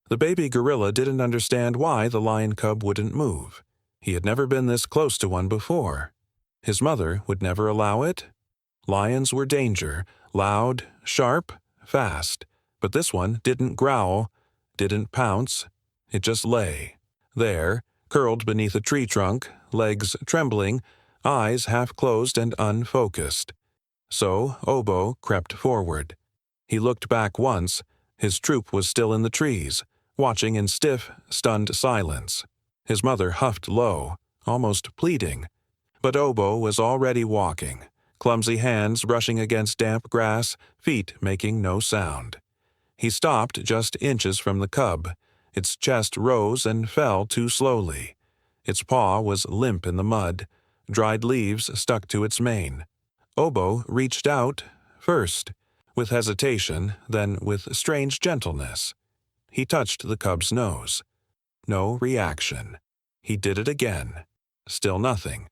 The baby gorilla didn't understand why the lion cub wouldn't move. He had never been this close to one before. His mother would never allow it? Lions were danger, loud, sharp, fast. But this one didn't growl, didn't pounce. It just lay there, curled beneath a tree trunk, legs trembling, eyes half closed and unfocused. So Obo crept forward. He looked back once. His troop was still in the trees, watching in stiff, stunned silence. His mother huffed low, almost pleading. But Obo was already walking, clumsy hands brushing against damp grass, feet making no sound. He stopped just inches from the cub. Its chest rose and fell too slowly. Its paw was limp in the mud. Dried leaves stuck to its mane. Obo reached out, first, with hesitation, then with strange gentleness. He touched the cub's nose. No reaction. He did it again. Still nothing.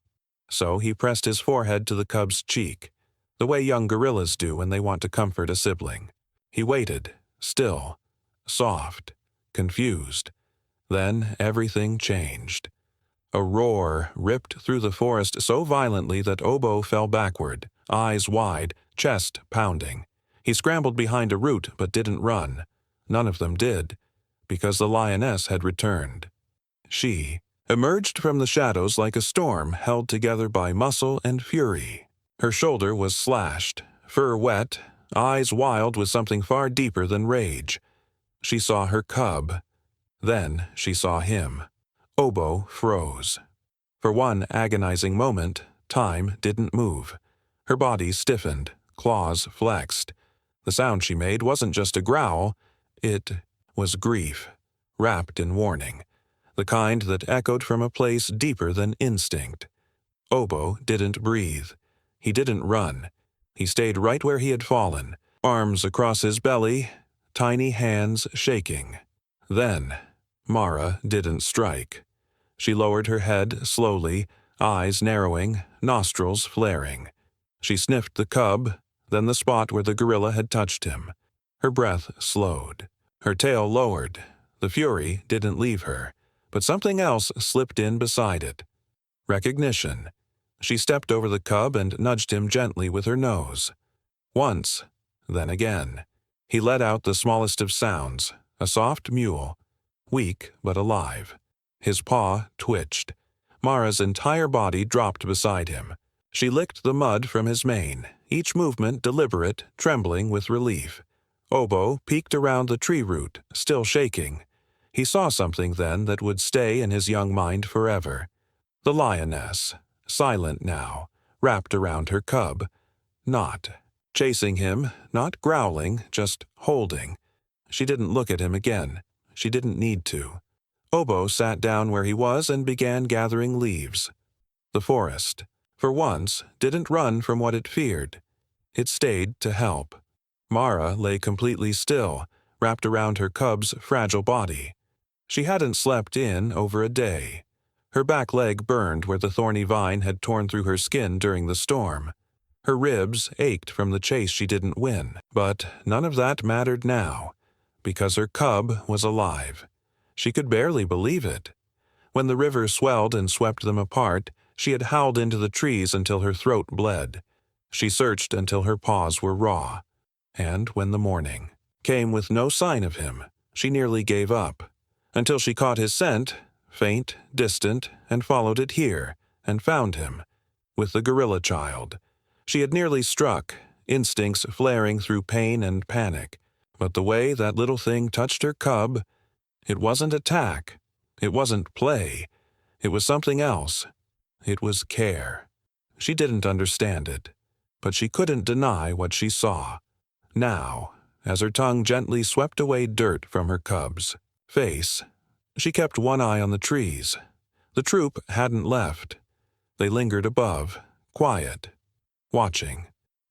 So he pressed his forehead to the cub's cheek, the way young gorillas do when they want to comfort a sibling. He waited, still, soft, confused. Then everything changed. A roar ripped through the forest so violently that Obo fell backward, eyes wide, chest pounding. He scrambled behind a root but didn't run. None of them did, because the lioness had returned. She emerged from the shadows like a storm held together by muscle and fury. Her shoulder was slashed, fur wet, eyes wild with something far deeper than rage. She saw her cub. Then she saw him. Obo froze. For one agonizing moment, time didn't move. Her body stiffened, claws flexed. The sound she made wasn't just a growl. It was grief, wrapped in warning, the kind that echoed from a place deeper than instinct. Obo didn't breathe. He didn't run. He stayed right where he had fallen, arms across his belly, tiny hands shaking. Then Mara didn't strike. She lowered her head slowly, eyes narrowing, nostrils flaring. She sniffed the cub, then the spot where the gorilla had touched him. Her breath slowed. Her tail lowered. The fury didn't leave her, but something else slipped in beside it. Recognition. She stepped over the cub and nudged him gently with her nose. Once, then again. He let out the smallest of sounds, a soft mewl, weak but alive. His paw twitched. Mara's entire body dropped beside him. She licked the mud from his mane, each movement deliberate, trembling with relief. Obo peeked around the tree root, still shaking. He saw something then that would stay in his young mind forever. The lioness, silent now, wrapped around her cub. Not chasing him, not growling, just holding. She didn't look at him again. She didn't need to. Obo sat down where he was and began gathering leaves. The forest, for once, didn't run from what it feared. It stayed to help. Mara lay completely still, wrapped around her cub's fragile body. She hadn't slept in over a day. Her back leg burned where the thorny vine had torn through her skin during the storm. Her ribs ached from the chase she didn't win, but none of that mattered now, because her cub was alive. She could barely believe it. When the river swelled and swept them apart, she had howled into the trees until her throat bled. She searched until her paws were raw. And when the morning came with no sign of him, she nearly gave up, until she caught his scent, faint, distant, and followed it here, and found him, with the gorilla child. She had nearly struck, instincts flaring through pain and panic, but the way that little thing touched her cub, it wasn't attack, it wasn't play, it was something else. It was care. She didn't understand it, but she couldn't deny what she saw. Now, as her tongue gently swept away dirt from her cub's face, she kept one eye on the trees. The troop hadn't left. They lingered above, quiet, watching.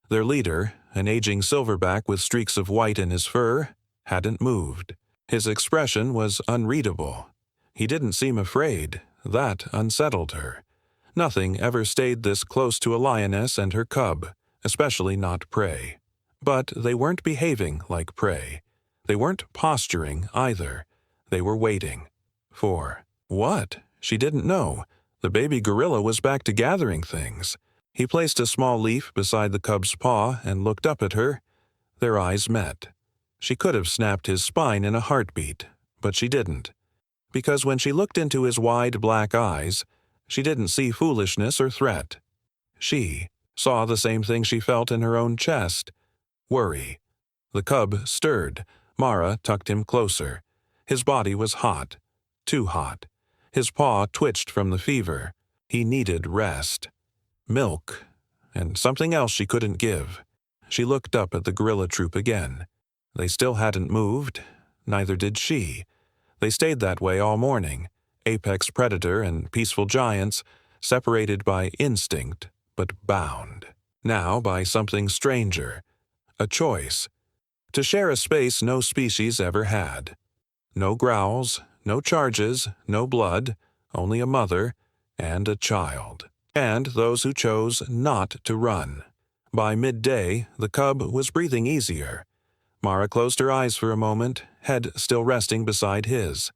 Their leader, an aging silverback with streaks of white in his fur, hadn't moved. His expression was unreadable. He didn't seem afraid. That unsettled her. Nothing ever stayed this close to a lioness and her cub, especially not prey. But they weren't behaving like prey. They weren't posturing either. They were waiting. For what? She didn't know. The baby gorilla was back to gathering things. He placed a small leaf beside the cub's paw and looked up at her. Their eyes met. She could have snapped his spine in a heartbeat, but she didn't. Because when she looked into his wide black eyes, she didn't see foolishness or threat. She saw the same thing she felt in her own chest: worry. The cub stirred. Mara tucked him closer. His body was hot. Too hot. His paw twitched from the fever. He needed rest. Milk. And something else she couldn't give. She looked up at the gorilla troop again. They still hadn't moved. Neither did she. They stayed that way all morning. Apex predator and peaceful giants, separated by instinct, but bound. Now by something stranger. A choice. To share a space no species ever had. No growls, no charges, no blood, only a mother and a child. And those who chose not to run. By midday, the cub was breathing easier. Mara closed her eyes for a moment, head still resting beside his.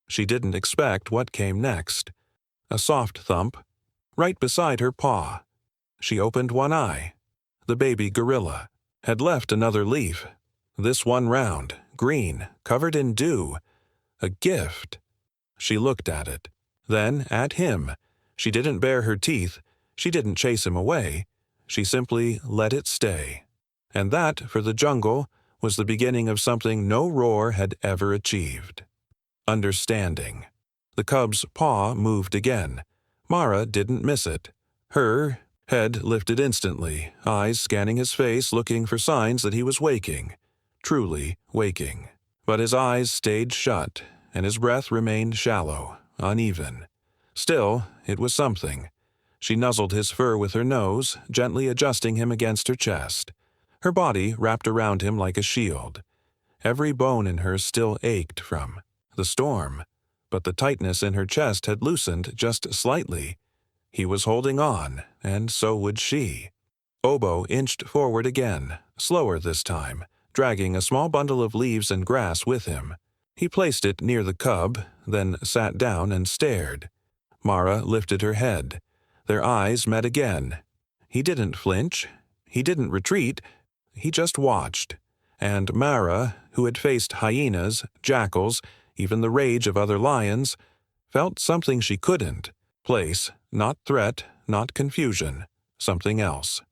She didn't expect what came next. A soft thump, right beside her paw. She opened one eye. The baby gorilla had left another leaf. This one round, green, covered in dew. A gift. She looked at it. Then at him. She didn't bare her teeth. She didn't chase him away. She simply let it stay. And that, for the jungle, was the beginning of something no roar had ever achieved. Understanding. The cub's paw moved again. Mara didn't miss it. Her head lifted instantly, eyes scanning his face, looking for signs that he was waking. Truly waking. But his eyes stayed shut, and his breath remained shallow, uneven. Still, it was something. She nuzzled his fur with her nose, gently adjusting him against her chest. Her body wrapped around him like a shield. Every bone in her still ached from the storm, but the tightness in her chest had loosened just slightly. He was holding on, and so would she. Obo inched forward again, slower this time, dragging a small bundle of leaves and grass with him. He placed it near the cub, then sat down and stared. Mara lifted her head. Their eyes met again. He didn't flinch. He didn't retreat. He just watched. And Mara, who had faced hyenas, jackals, even the rage of other lions, felt something she couldn't. Place, not threat, not confusion. Something else.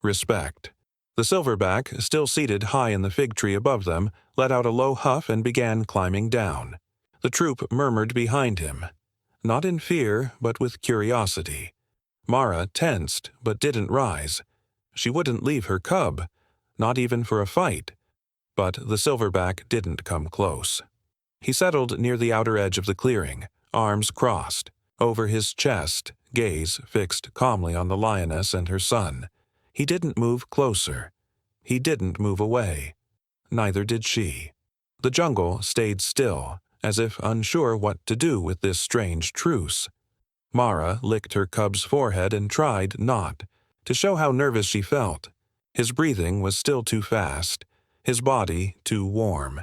Respect. The silverback, still seated high in the fig tree above them, let out a low huff and began climbing down. The troop murmured behind him. Not in fear, but with curiosity. Mara tensed, but didn't rise. She wouldn't leave her cub, not even for a fight. But the silverback didn't come close. He settled near the outer edge of the clearing, arms crossed. Over his chest, gaze fixed calmly on the lioness and her son. He didn't move closer. He didn't move away. Neither did she. The jungle stayed still, as if unsure what to do with this strange truce. Mara licked her cub's forehead and tried not to show how nervous she felt. His breathing was still too fast, his body too warm.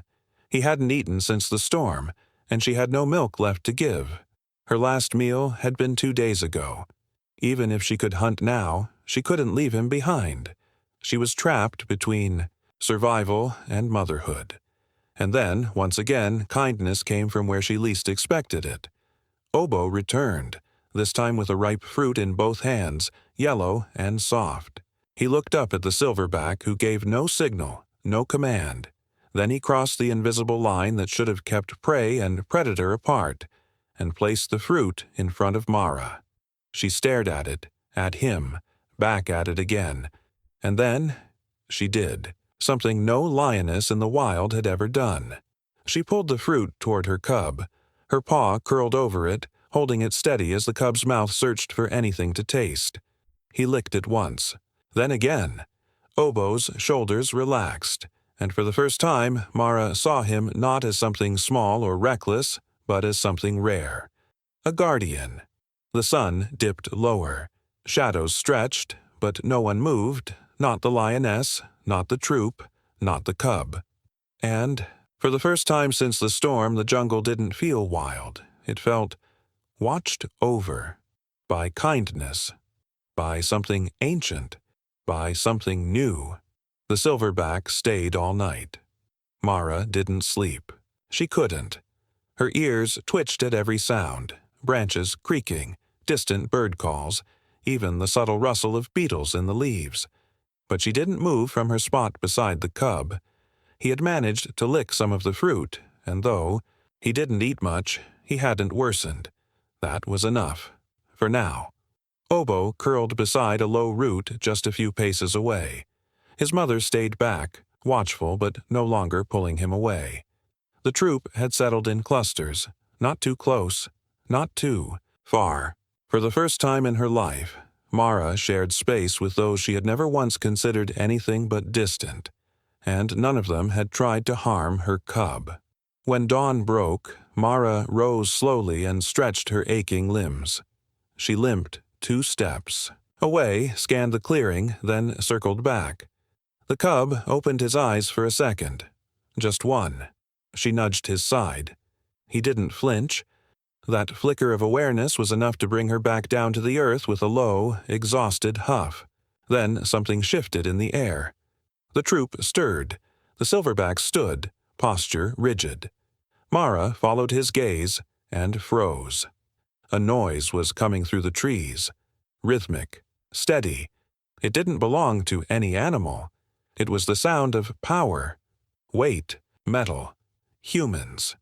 He hadn't eaten since the storm, and she had no milk left to give. Her last meal had been 2 days ago. Even if she could hunt now, she couldn't leave him behind. She was trapped between survival and motherhood. And then, once again, kindness came from where she least expected it. Obo returned, this time with a ripe fruit in both hands, yellow and soft. He looked up at the silverback, who gave no signal, no command. Then he crossed the invisible line that should have kept prey and predator apart, and placed the fruit in front of Mara. She stared at it, at him, back at it again. And then she did something no lioness in the wild had ever done. She pulled the fruit toward her cub. Her paw curled over it, holding it steady as the cub's mouth searched for anything to taste. He licked it once, then again. Obo's shoulders relaxed, and for the first time Mara saw him not as something small or reckless, but as something rare. A guardian. The sun dipped lower. Shadows stretched, but no one moved, not the lioness, not the troop, not the cub. And, For the first time since the storm, the jungle didn't feel wild. It felt watched over by kindness, by something ancient, by something new. The silverback stayed all night. Mara didn't sleep. She couldn't. Her ears twitched at every sound, branches creaking, distant bird calls, even the subtle rustle of beetles in the leaves. But she didn't move from her spot beside the cub. He had managed to lick some of the fruit, and though he didn't eat much, he hadn't worsened. That was enough. For now. Obo curled beside a low root just a few paces away. His mother stayed back, watchful but no longer pulling him away. The troop had settled in clusters, not too close, not too far. For the first time in her life, Mara shared space with those she had never once considered anything but distant, and none of them had tried to harm her cub. When dawn broke, Mara rose slowly and stretched her aching limbs. She limped 2 steps away, scanned the clearing, then circled back. The cub opened his eyes for a second. Just one. She nudged his side. He didn't flinch. That flicker of awareness was enough to bring her back down to the earth with a low, exhausted huff. Then something shifted in the air. The troop stirred. The silverback stood, posture rigid. Mara followed his gaze and froze. A noise was coming through the trees. Rhythmic, steady. It didn't belong to any animal. It was the sound of power, weight, metal, humans.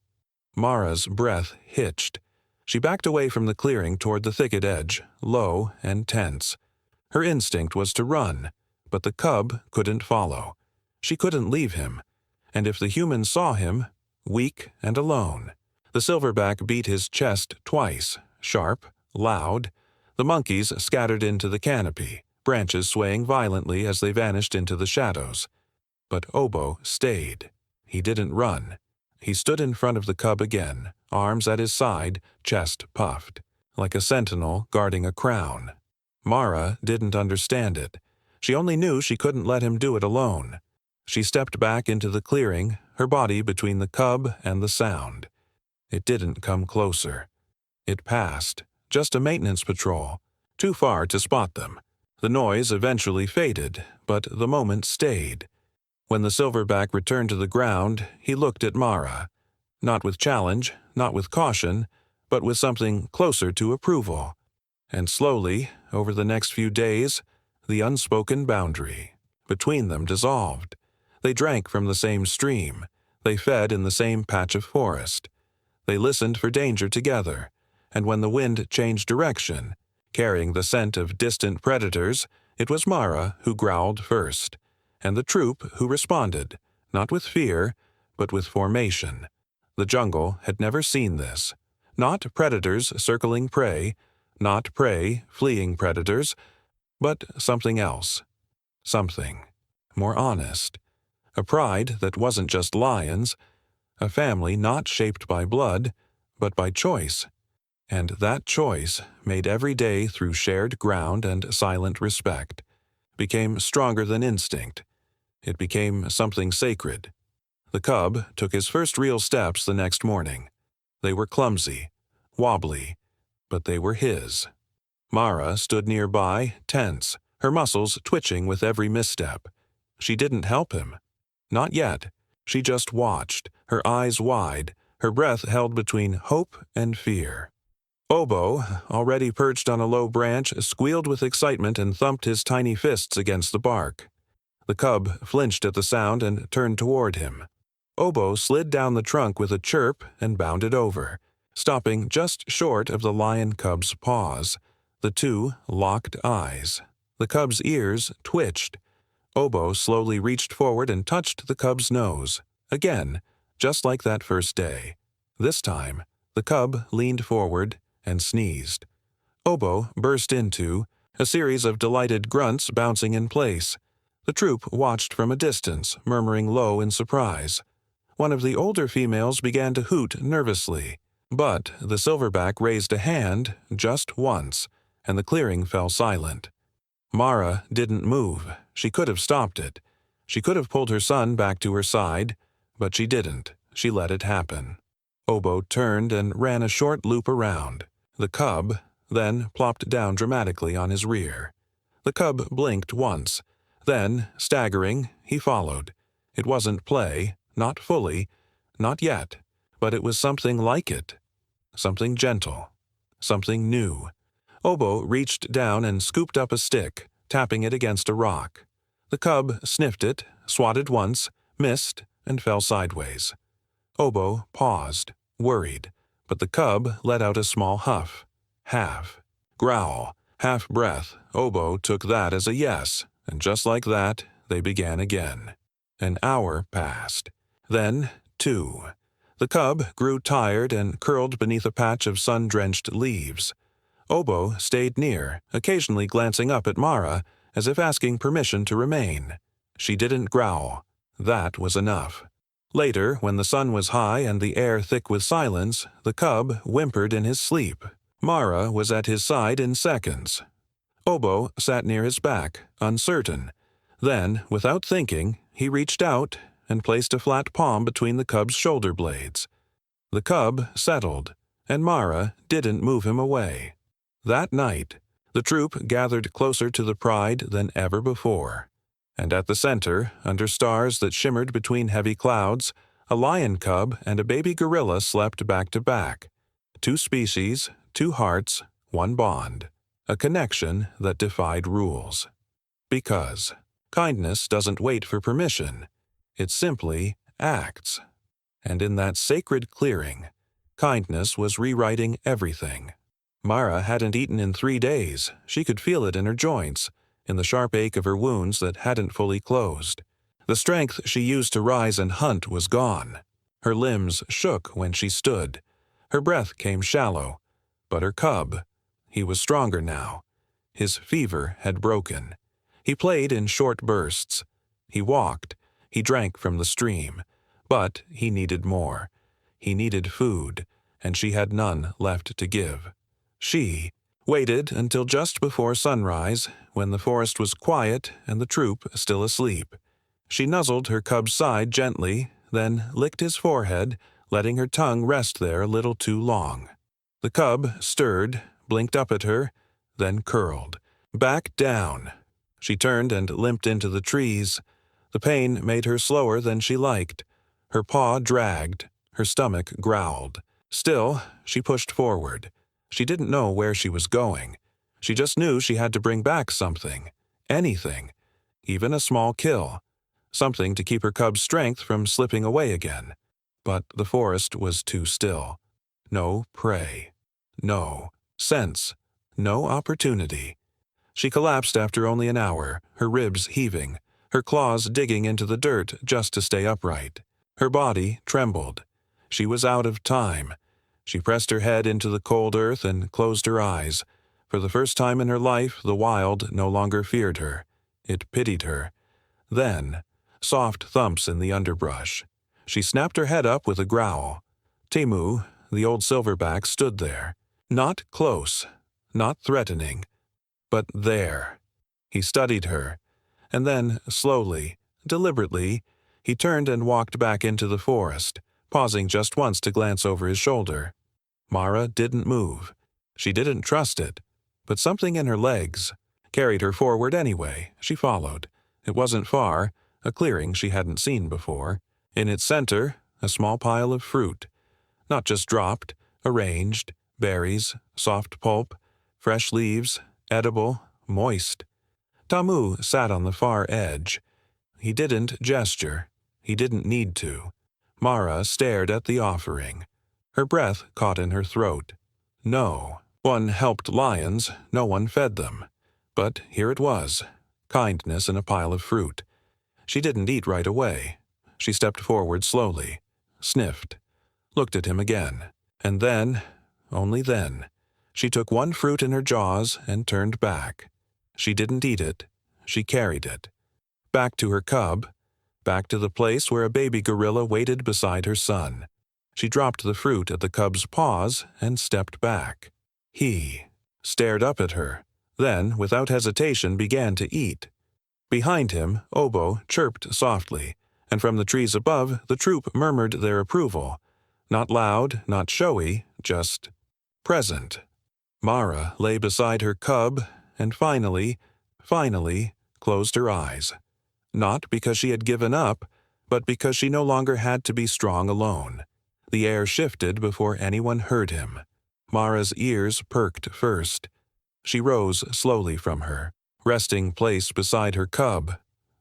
Mara's breath hitched. She backed away from the clearing toward the thicket edge, low and tense. Her instinct was to run, but the cub couldn't follow. She couldn't leave him. And if the humans saw him, weak and alone. The silverback beat his chest twice, sharp, loud. The monkeys scattered into the canopy, branches swaying violently as they vanished into the shadows. But Obo stayed. He didn't run. He stood in front of the cub again, arms at his side, chest puffed, like a sentinel guarding a crown. Mara didn't understand it. She only knew she couldn't let him do it alone. She stepped back into the clearing, her body between the cub and the sound. It didn't come closer. It passed, just a maintenance patrol, too far to spot them. The noise eventually faded, but the moment stayed. When the silverback returned to the ground, he looked at Mara. Not with challenge, not with caution, but with something closer to approval. And slowly, over the next few days, the unspoken boundary between them dissolved. They drank from the same stream. They fed in the same patch of forest. They listened for danger together, and when the wind changed direction, carrying the scent of distant predators, it was Mara who growled first, and the troop who responded, not with fear, but with formation. The jungle had never seen this. Not predators circling prey, not prey fleeing predators, but something else. Something more honest. A pride that wasn't just lions, a family not shaped by blood, but by choice. And that choice, made every day through shared ground and silent respect, became stronger than instinct. It became something sacred. The cub took his first real steps the next morning. They were clumsy, wobbly, but they were his. Mara stood nearby, tense, her muscles twitching with every misstep. She didn't help him. Not yet. She just watched, her eyes wide, her breath held between hope and fear. Obo, already perched on a low branch, squealed with excitement and thumped his tiny fists against the bark. The cub flinched at the sound and turned toward him. Obo slid down the trunk with a chirp and bounded over, stopping just short of the lion cub's paws. The two locked eyes. The cub's ears twitched. Obo slowly reached forward and touched the cub's nose. Again, just like that first day. This time, the cub leaned forward and sneezed. Obo burst into a series of delighted grunts bouncing in place. The troop watched from a distance, murmuring low in surprise. One of the older females began to hoot nervously, but the silverback raised a hand just once, and the clearing fell silent. Mara didn't move. She could have stopped it. She could have pulled her son back to her side, but she didn't. she let it happen. Obo turned and ran a short loop around. The cub then plopped down dramatically on his rear. The cub blinked once. Then, staggering, he followed. It wasn't play, not fully, not yet, but it was something like it. Something gentle. Something new. Obo reached down and scooped up a stick, tapping it against a rock. The cub sniffed it, swatted once, missed, and fell sideways. Obo paused, worried, but the cub let out a small huff. Half. Growl. Half breath. Obo took that as a yes, and just like that, they began again. An hour passed. Then 2. The cub grew tired and curled beneath a patch of sun-drenched leaves. Obo stayed near, occasionally glancing up at Mara, as if asking permission to remain. She didn't growl. That was enough. Later, when the sun was high and the air thick with silence, the cub whimpered in his sleep. Mara was at his side in seconds. Obo sat near his back, uncertain. Then, without thinking, he reached out and placed a flat palm between the cub's shoulder blades. The cub settled, and Mara didn't move him away. That night, the troop gathered closer to the pride than ever before. And at the center, under stars that shimmered between heavy clouds, a lion cub and a baby gorilla slept back to back. 2 species, 2 hearts, 1 bond. A connection that defied rules. Because kindness doesn't wait for permission. It simply acts. And in that sacred clearing, kindness was rewriting everything. Mara hadn't eaten in 3 days. She could feel it in her joints, in the sharp ache of her wounds that hadn't fully closed. The strength she used to rise and hunt was gone. Her limbs shook when she stood. Her breath came shallow. But her cub, he was stronger now. His fever had broken. He played in short bursts. He walked. He drank from the stream. But he needed more. He needed food, and she had none left to give. She waited until just before sunrise, when the forest was quiet and the troop still asleep. She nuzzled her cub's side gently, then licked his forehead, letting her tongue rest there a little too long. The cub stirred, blinked up at her, then curled. Back down. She turned and limped into the trees. The pain made her slower than she liked. Her paw dragged. Her stomach growled. Still, she pushed forward. She didn't know where she was going. She just knew she had to bring back something. Anything. Even a small kill. Something to keep her cub's strength from slipping away again. But the forest was too still. No prey. No sense. No opportunity. She collapsed after only an hour, her ribs heaving, her claws digging into the dirt just to stay upright. Her body trembled. She was out of time. She pressed her head into the cold earth and closed her eyes. For the first time in her life, the wild no longer feared her. It pitied her. Then, soft thumps in the underbrush. She snapped her head up with a growl. Timu, the old silverback, stood there. Not close, not threatening, but there. He studied her, and then, slowly, deliberately, he turned and walked back into the forest, pausing just once to glance over his shoulder. Mara didn't move. She didn't trust it, but something in her legs carried her forward anyway. She followed. It wasn't far, a clearing she hadn't seen before. In its center, a small pile of fruit. Not just dropped, arranged, berries, soft pulp, fresh leaves, edible, moist. Tamu sat on the far edge. He didn't gesture. He didn't need to. Mara stared at the offering. Her breath caught in her throat. No one helped lions, no one fed them. But here it was, kindness in a pile of fruit. She didn't eat right away. She stepped forward slowly, sniffed, looked at him again, and then, only then, she took one fruit in her jaws and turned back. She didn't eat it. She carried it. Back to her cub, back to the place where a baby gorilla waited beside her son. She dropped the fruit at the cub's paws and stepped back. He stared up at her, then, without hesitation, began to eat. Behind him, Obo chirped softly, and from the trees above the troop murmured their approval. Not loud, not showy, just present. Mara lay beside her cub and finally closed her eyes. Not because she had given up, but because she no longer had to be strong alone. The air shifted before anyone heard him. Mara's ears perked first. She rose slowly from her, resting place beside her cub.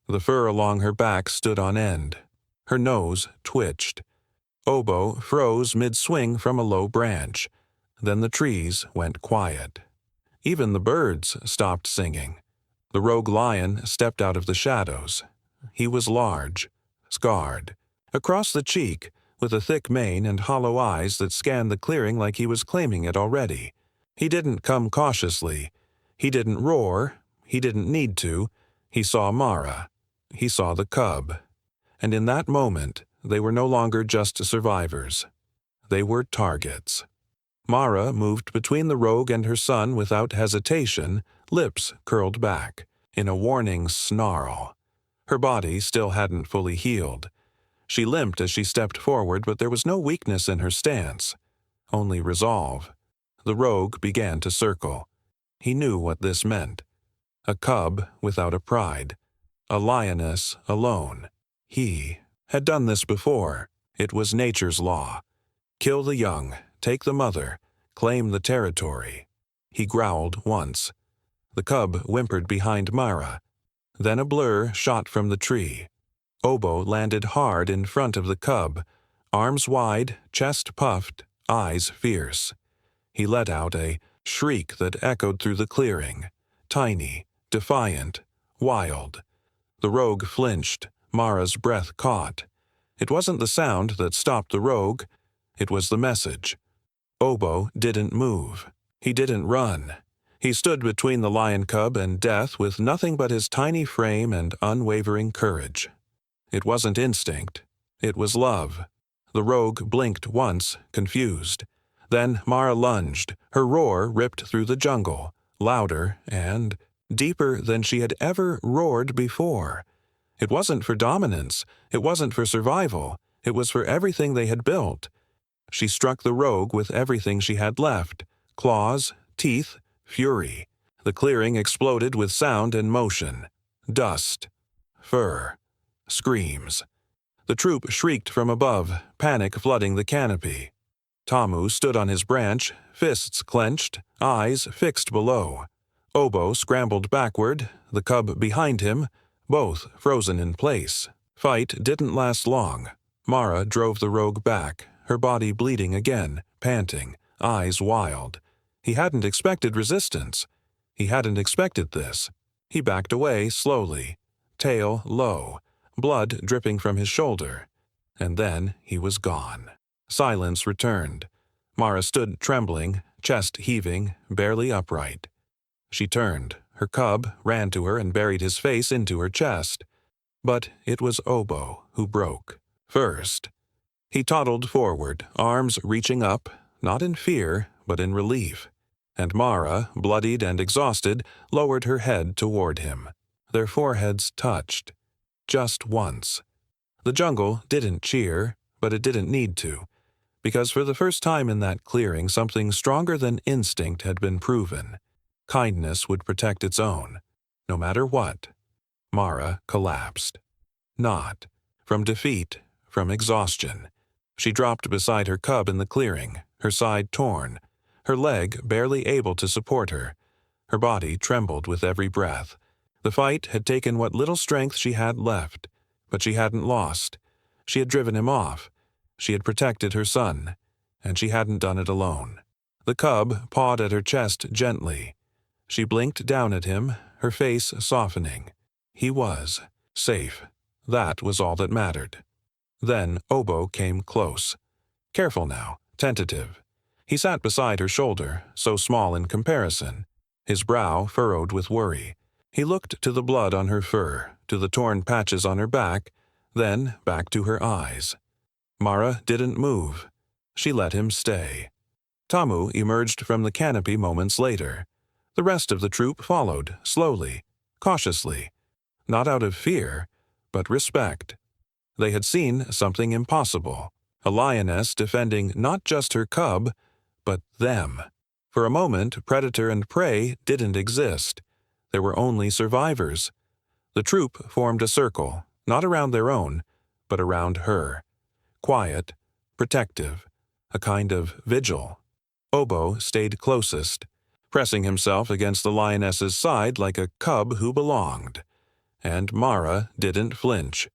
The fur along her back stood on end. Her nose twitched. Oboe froze mid-swing from a low branch. Then the trees went quiet. Even the birds stopped singing. The rogue lion stepped out of the shadows. He was large, scarred. Across the cheek, with a thick mane and hollow eyes that scanned the clearing like he was claiming it already. He didn't come cautiously. He didn't roar. He didn't need to. He saw Mara. He saw the cub. And in that moment, they were no longer just survivors. They were targets. Mara moved between the rogue and her son without hesitation, lips curled back, in a warning snarl. Her body still hadn't fully healed. She limped as she stepped forward, but there was no weakness in her stance, only resolve. The rogue began to circle. He knew what this meant. A cub without a pride. A lioness alone. He had done this before. It was nature's law. Kill the young, take the mother, claim the territory. He growled once. The cub whimpered behind Mara. Then a blur shot from the tree. Oboe landed hard in front of the cub, arms wide, chest puffed, eyes fierce. He let out a shriek that echoed through the clearing, tiny, defiant, wild. The rogue flinched. Mara's breath caught. It wasn't the sound that stopped the rogue. It was the message. Oboe didn't move. He didn't run. He stood between the lion cub and death with nothing but his tiny frame and unwavering courage. It wasn't instinct. It was love. The rogue blinked once, confused. Then Mara lunged. Her roar ripped through the jungle, louder and deeper than she had ever roared before. It wasn't for dominance. It wasn't for survival. It was for everything they had built. She struck the rogue with everything she had left. Claws, teeth, fury. The clearing exploded with sound and motion. Dust. Fur. Screams. The troop shrieked from above, panic flooding the canopy. Tamu stood on his branch, fists clenched, eyes fixed below. Oboe scrambled backward, the cub behind him, both frozen in place. Fight didn't last long. Mara drove the rogue back, her body bleeding again, panting, eyes wild. He hadn't expected resistance. He hadn't expected this. He backed away slowly, tail low, blood dripping from his shoulder. And then he was gone. Silence returned. Mara stood trembling, chest heaving, barely upright. She turned. Her cub ran to her and buried his face into her chest. But it was Oboe who broke. First. He toddled forward, arms reaching up, not in fear, but in relief. And Mara, bloodied and exhausted, lowered her head toward him. Their foreheads touched. Just once. The jungle didn't cheer, but it didn't need to. Because for the first time in that clearing, something stronger than instinct had been proven. Kindness would protect its own, no matter what. Mara collapsed. Not. From defeat, from exhaustion. She dropped beside her cub in the clearing, her side torn, her leg barely able to support her. Her body trembled with every breath. The fight had taken what little strength she had left, but she hadn't lost. She had driven him off. She had protected her son, and she hadn't done it alone. The cub pawed at her chest gently. She blinked down at him, her face softening. He was safe. That was all that mattered. Then Oboe came close. Careful now, tentative. He sat beside her shoulder, so small in comparison, his brow furrowed with worry. He looked to the blood on her fur, to the torn patches on her back, then back to her eyes. Mara didn't move. She let him stay. Tamu emerged from the canopy moments later. The rest of the troop followed, slowly, cautiously. Not out of fear, but respect. They had seen something impossible, a lioness defending not just her cub, but them. For a moment, predator and prey didn't exist. There were only survivors. The troop formed a circle, not around their own, but around her. Quiet, protective, a kind of vigil. Obo stayed closest, pressing himself against the lioness's side like a cub who belonged. And Mara didn't flinch.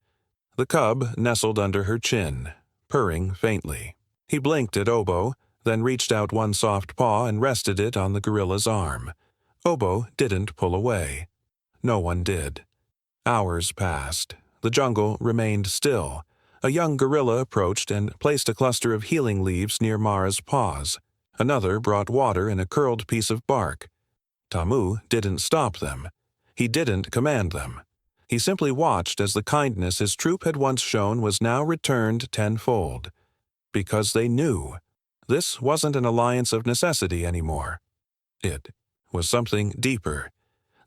The cub nestled under her chin, purring faintly. He blinked at Obo, then reached out one soft paw and rested it on the gorilla's arm. Obo didn't pull away. No one did. Hours passed. The jungle remained still. A young gorilla approached and placed a cluster of healing leaves near Mara's paws. Another brought water in a curled piece of bark. Tamu didn't stop them. He didn't command them. He simply watched as the kindness his troop had once shown was now returned tenfold. Because they knew. This wasn't an alliance of necessity anymore. It was something deeper.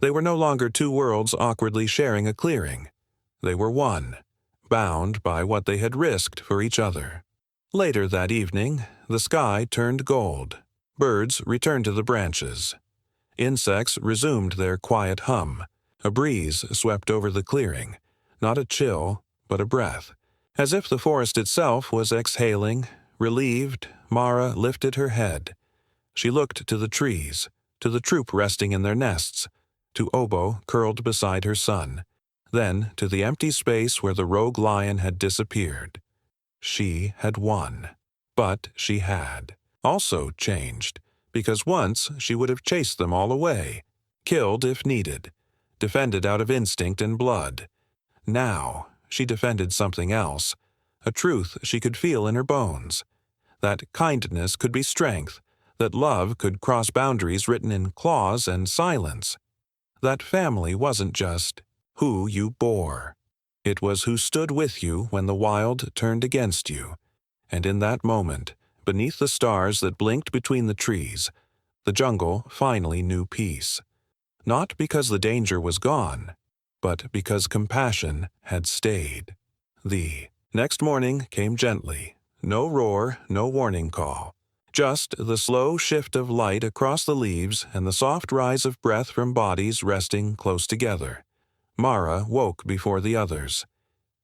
They were no longer two worlds awkwardly sharing a clearing. They were one, bound by what they had risked for each other. Later that evening, the sky turned gold. Birds returned to the branches. Insects resumed their quiet hum. A breeze swept over the clearing, not a chill, but a breath. As if the forest itself was exhaling, relieved, Mara lifted her head. She looked to the trees, to the troop resting in their nests, to Obo curled beside her son, then to the empty space where the rogue lion had disappeared. She had won. But she had also changed, because once she would have chased them all away, killed if needed, defended out of instinct and blood. Now she defended something else, a truth she could feel in her bones, that kindness could be strength, that love could cross boundaries written in claws and silence, that family wasn't just who you bore. It was who stood with you when the wild turned against you. And in that moment, beneath the stars that blinked between the trees, the jungle finally knew peace. Not because the danger was gone, but because compassion had stayed. The next morning came gently. No roar, no warning call. Just the slow shift of light across the leaves and the soft rise of breath from bodies resting close together. Mara woke before the others.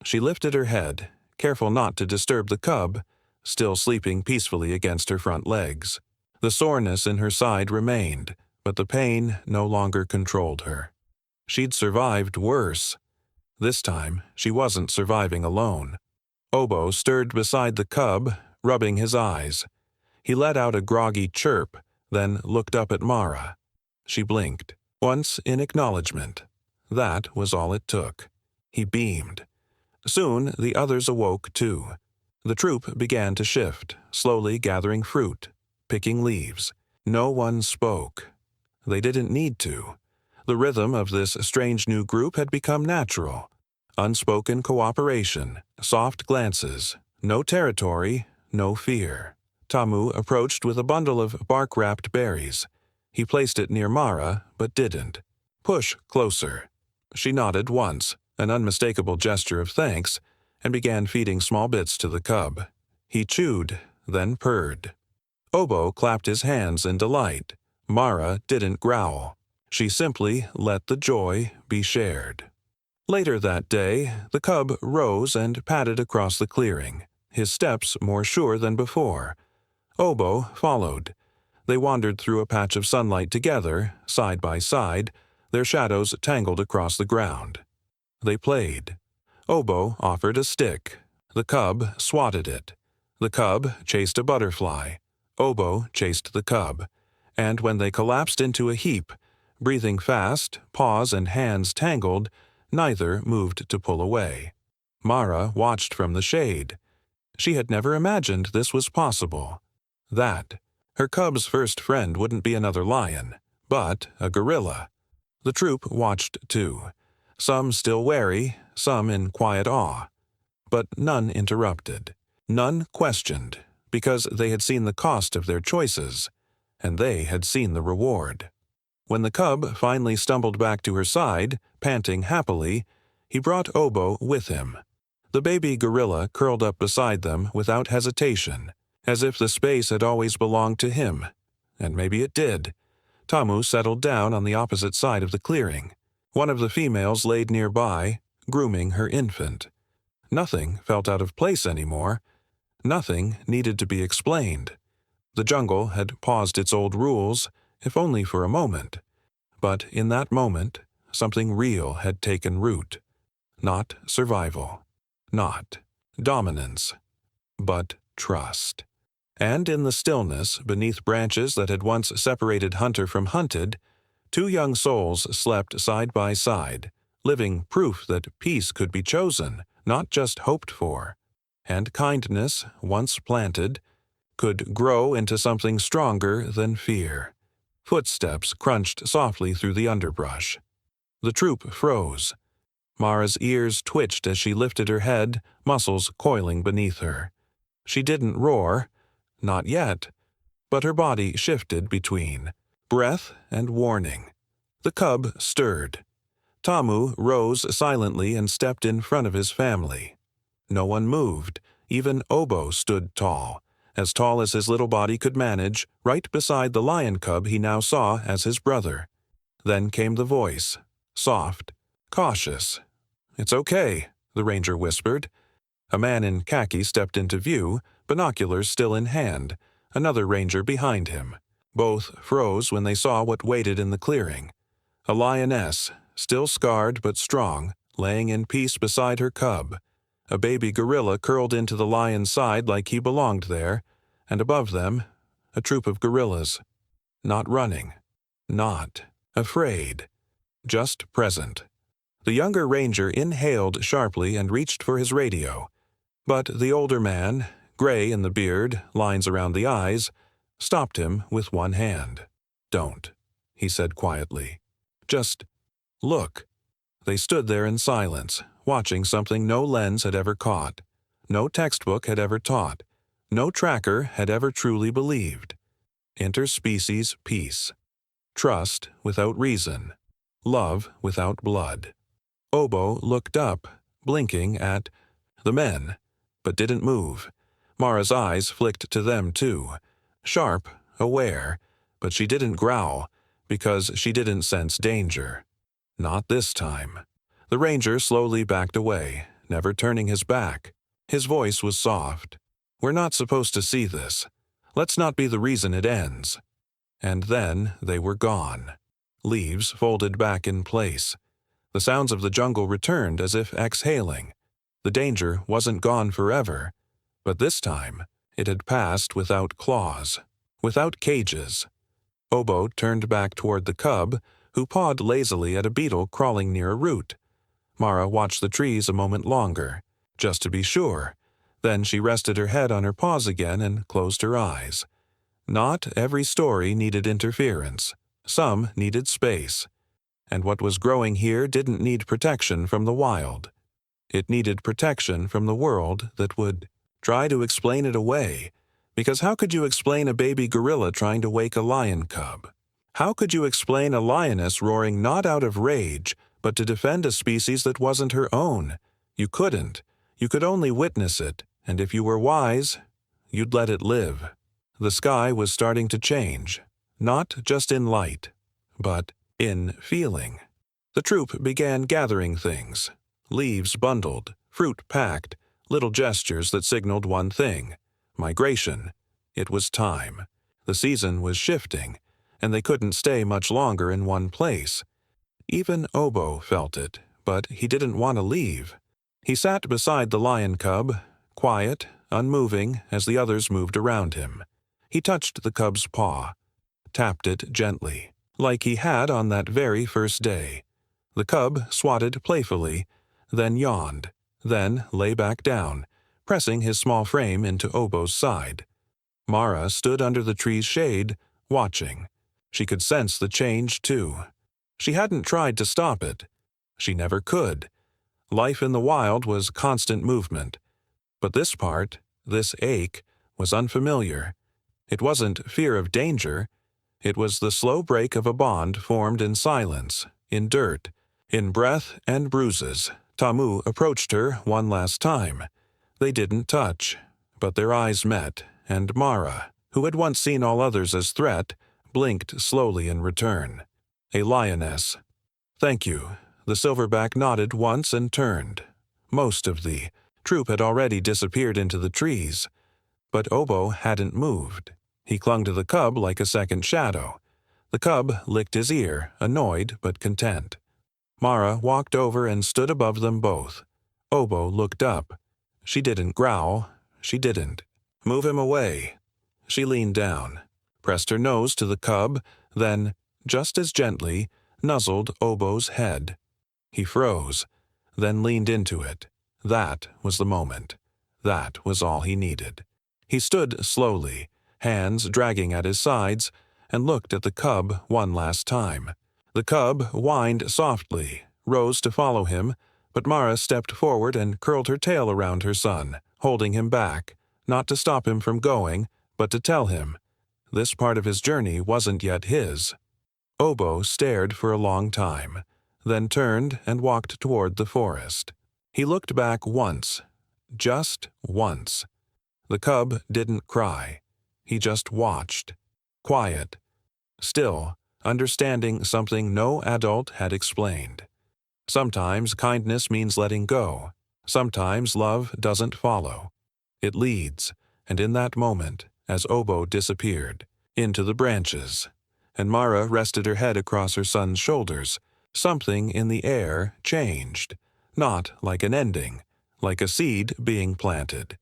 She lifted her head, careful not to disturb the cub, still sleeping peacefully against her front legs. The soreness in her side remained, but the pain no longer controlled her. She'd survived worse. This time, she wasn't surviving alone. Obo stirred beside the cub, rubbing his eyes. He let out a groggy chirp, then looked up at Mara. She blinked, once in acknowledgement. That was all it took. He beamed. Soon the others awoke too. The troop began to shift, slowly gathering fruit, picking leaves. No one spoke. They didn't need to. The rhythm of this strange new group had become natural. Unspoken cooperation, soft glances, no territory, no fear. Tamu approached with a bundle of bark-wrapped berries. He placed it near Mara, but didn't. Push closer. She nodded once, an unmistakable gesture of thanks, and began feeding small bits to the cub. He chewed, then purred. Obo clapped his hands in delight. Mara didn't growl. She simply let the joy be shared. Later that day, the cub rose and padded across the clearing, his steps more sure than before. Obo followed. They wandered through a patch of sunlight together, side by side, their shadows tangled across the ground. They played. Obo offered a stick. The cub swatted it. The cub chased a butterfly. Obo chased the cub. And when they collapsed into a heap, breathing fast, paws and hands tangled, neither moved to pull away. Mara watched from the shade. She had never imagined this was possible. That her cub's first friend wouldn't be another lion, but a gorilla. The troop watched too, some still wary, some in quiet awe. But none interrupted, none questioned, because they had seen the cost of their choices, and they had seen the reward. When the cub finally stumbled back to her side, panting happily, he brought Obo with him. The baby gorilla curled up beside them without hesitation, as if the space had always belonged to him. And maybe it did. Tamu settled down on the opposite side of the clearing. One of the females laid nearby, grooming her infant. Nothing felt out of place anymore. Nothing needed to be explained. The jungle had paused its old rules, if only for a moment. But in that moment, something real had taken root. Not survival. Not dominance. But trust. And in the stillness, beneath branches that had once separated hunter from hunted, two young souls slept side by side, living proof that peace could be chosen, not just hoped for. And kindness, once planted, could grow into something stronger than fear. Footsteps crunched softly through the underbrush. The troop froze. Mara's ears twitched as she lifted her head, muscles coiling beneath her. She didn't roar, not yet, but her body shifted between breath and warning. The cub stirred. Tamu rose silently and stepped in front of his family. No one moved. Even Obo stood tall as his little body could manage, right beside the lion cub he now saw as his brother. Then came the voice, soft, cautious. "It's okay," the ranger whispered. A man in khaki stepped into view, binoculars still in hand, another ranger behind him. Both froze when they saw what waited in the clearing. A lioness, still scarred but strong, laying in peace beside her cub. A baby gorilla curled into the lion's side like he belonged there, and above them, a troop of gorillas. Not running. Not afraid. Just present. The younger ranger inhaled sharply and reached for his radio. But the older man, gray in the beard, lines around the eyes, stopped him with one hand. "Don't," he said quietly. "Just look." They stood there in silence, watching something no lens had ever caught, no textbook had ever taught, no tracker had ever truly believed. Interspecies peace. Trust without reason. Love without blood. Obo looked up, blinking at the men, but didn't move. Mara's eyes flicked to them too. Sharp, aware, but she didn't growl, because she didn't sense danger. Not this time. The ranger slowly backed away, never turning his back. His voice was soft. "We're not supposed to see this. Let's not be the reason it ends." And then they were gone. Leaves folded back in place. The sounds of the jungle returned as if exhaling. The danger wasn't gone forever, but this time it had passed without claws, without cages. Obo turned back toward the cub, who pawed lazily at a beetle crawling near a root. Mara watched the trees a moment longer, just to be sure. Then she rested her head on her paws again and closed her eyes. Not every story needed interference. Some needed space. And what was growing here didn't need protection from the wild. It needed protection from the world that would try to explain it away. Because how could you explain a baby gorilla trying to wake a lion cub? How could you explain a lioness roaring not out of rage, but to defend a species that wasn't her own? You couldn't. You could only witness it, and if you were wise, you'd let it live. The sky was starting to change, not just in light, but in feeling. The troop began gathering things. Leaves bundled, fruit packed, little gestures that signaled one thing: migration. It was time. The season was shifting, and they couldn't stay much longer in one place. Even Obo felt it, but he didn't want to leave. He sat beside the lion cub, quiet, unmoving as the others moved around him. He touched the cub's paw, tapped it gently, like he had on that very first day. The cub swatted playfully, then yawned, then lay back down, pressing his small frame into Obo's side. Mara stood under the tree's shade, watching. She could sense the change, too. She hadn't tried to stop it. She never could. Life in the wild was constant movement. But this part, this ache, was unfamiliar. It wasn't fear of danger. It was the slow break of a bond formed in silence, in dirt, in breath and bruises, Tamu approached her one last time. They didn't touch, but their eyes met, and Mara, who had once seen all others as threat, blinked slowly in return. A lioness. "Thank you." The silverback nodded once and turned. Most of the troop had already disappeared into the trees, but Obo hadn't moved. He clung to the cub like a second shadow. The cub licked his ear, annoyed but content. Mara walked over and stood above them both. Obo looked up. She didn't growl. She didn't. "Move him away." She leaned down, pressed her nose to the cub, then, just as gently, nuzzled Obo's head. He froze, then leaned into it. That was the moment. That was all he needed. He stood slowly, hands dragging at his sides, and looked at the cub one last time. The cub whined softly, rose to follow him, but Mara stepped forward and curled her tail around her son, holding him back, not to stop him from going, but to tell him this part of his journey wasn't yet his. Obo stared for a long time, then turned and walked toward the forest. He looked back once, just once. The cub didn't cry. He just watched, quiet, still, understanding something no adult had explained. Sometimes kindness means letting go. Sometimes love doesn't follow. It leads, and in that moment, as Obo disappeared, into the branches, and Mara rested her head across her son's shoulders, something in the air changed, not like an ending, like a seed being planted.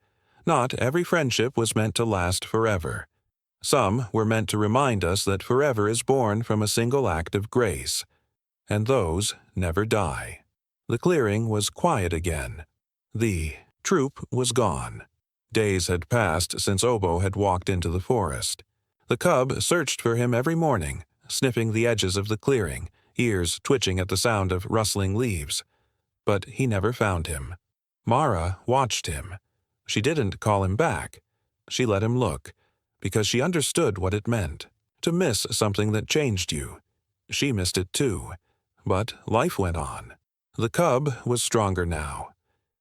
Not every friendship was meant to last forever. Some were meant to remind us that forever is born from a single act of grace, and those never die. The clearing was quiet again. The troop was gone. Days had passed since Obo had walked into the forest. The cub searched for him every morning, sniffing the edges of the clearing, ears twitching at the sound of rustling leaves. But he never found him. Mara watched him. She didn't call him back. She let him look, because she understood what it meant, to miss something that changed you. She missed it too. But life went on. The cub was stronger now.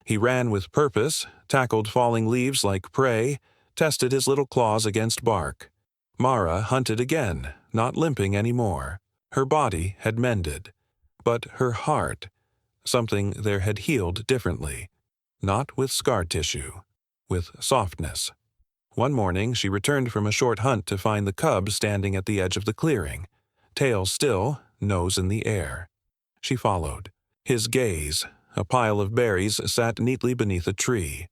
He ran with purpose, tackled falling leaves like prey, tested his little claws against bark. Mara hunted again, not limping anymore. Her body had mended. But her heart, something there had healed differently. Not with scar tissue, with softness. One morning she returned from a short hunt to find the cub standing at the edge of the clearing, tail still, nose in the air. She followed. His gaze, a pile of berries sat neatly beneath a tree,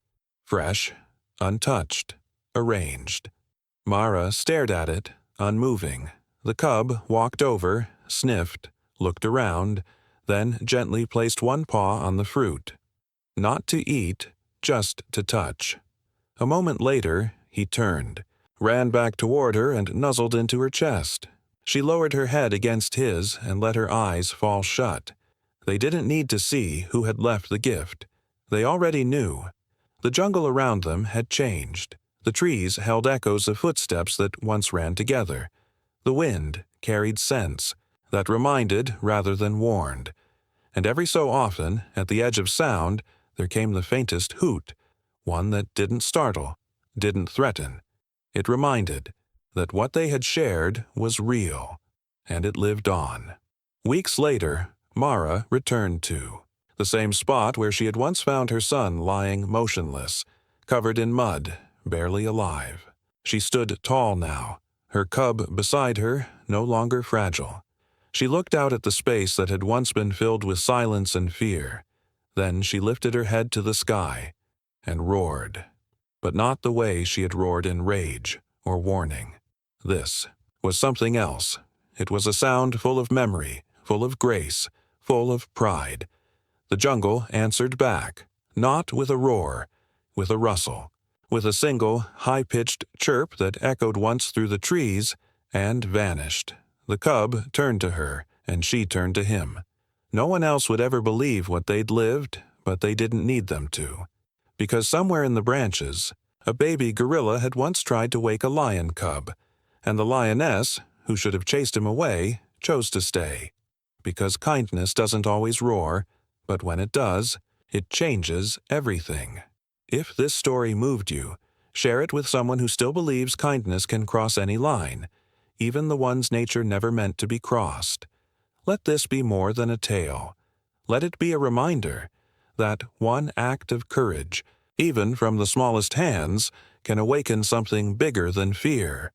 fresh, untouched, arranged. Mara stared at it, unmoving. The cub walked over, sniffed, looked around, then gently placed one paw on the fruit. Not to eat, just to touch. A moment later, he turned, ran back toward her and nuzzled into her chest. She lowered her head against his and let her eyes fall shut. They didn't need to see who had left the gift. They already knew. The jungle around them had changed. The trees held echoes of footsteps that once ran together. The wind carried scents that reminded rather than warned. And every so often, at the edge of sound, there came the faintest hoot, one that didn't startle, didn't threaten. It reminded that what they had shared was real, and it lived on. Weeks later, Mara returned to the same spot where she had once found her son lying motionless, covered in mud, barely alive. She stood tall now, her cub beside her, no longer fragile. She looked out at the space that had once been filled with silence and fear. Then she lifted her head to the sky and roared, but not the way she had roared in rage or warning. This was something else. It was a sound full of memory, full of grace, full of pride. The jungle answered back, not with a roar, with a rustle, with a single, high-pitched chirp that echoed once through the trees and vanished. The cub turned to her, and she turned to him. No one else would ever believe what they'd lived, but they didn't need them to. Because somewhere in the branches, a baby gorilla had once tried to wake a lion cub, and the lioness, who should have chased him away, chose to stay. Because kindness doesn't always roar, but when it does, It changes everything. If this story moved you, share it with someone who still believes kindness can cross any line, even the ones nature never meant to be crossed. Let this be more than a tale. Let it be a reminder that one act of courage, even from the smallest hands, can awaken something bigger than fear.